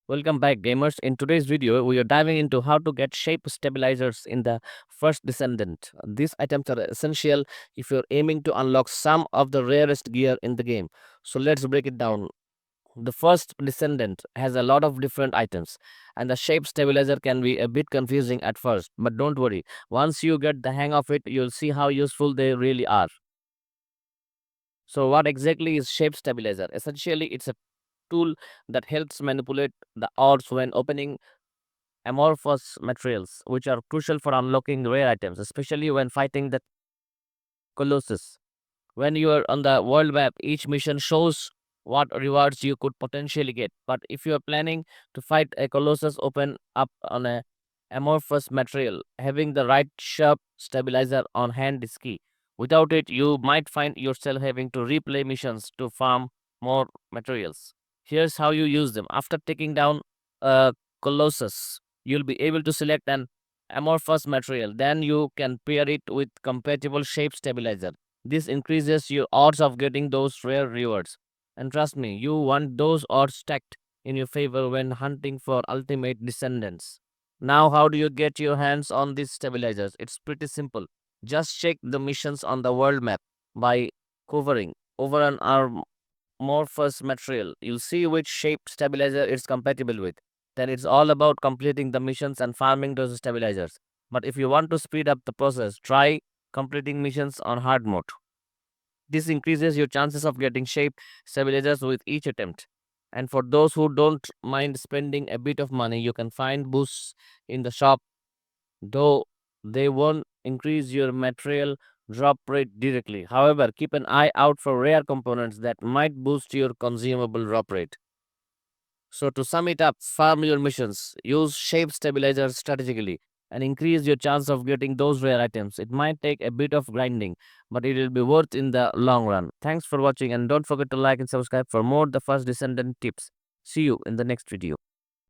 Welcome back, gamers. In today's video, we are diving into how to get shape stabilizers in the First Descendant. These items are essential if you're aiming to unlock some of the rarest gear in the game. So let's break it down. The First Descendant has a lot of different items, and the shape stabilizer can be a bit confusing at first. But don't worry, once you get the hang of it, you'll see how useful they really are. So, what exactly is shape stabilizer? Essentially, it's a tool that helps manipulate the odds when opening amorphous materials, which are crucial for unlocking rare items, especially when fighting the Colossus. When you are on the world map, each mission shows what rewards you could potentially get. But if you are planning to fight a Colossus open up on a amorphous material, having the right sharp stabilizer on hand is key. Without it, you might find yourself having to replay missions to farm more materials. Here's how you use them. After taking down a Colossus, you'll be able to select an amorphous material. Then you can pair it with compatible shape stabilizer. This increases your odds of getting those rare rewards. And trust me, you want those odds stacked in your favor when hunting for ultimate descendants. Now, how do you get your hands on these stabilizers? It's pretty simple. Just check the missions on the world map by hovering over an amorphous material. You'll see which shape stabilizer it's compatible with. Then it's all about completing the missions and farming those stabilizers. But if you want to speed up the process, try completing missions on hard mode. This increases your chances of getting shape stabilizers with each attempt. And for those who don't mind spending a bit of money, you can find boosts in the shop, though they won't increase your material drop rate directly. However, keep an eye out for rare components that might boost your consumable drop rate. So to sum it up, farm your missions, use shape stabilizers strategically, and increase your chance of getting those rare items. It might take a bit of grinding, but it will be worth in the long run. Thanks for watching, and don't forget to like and subscribe for more The First Descendant tips. See you in the next video.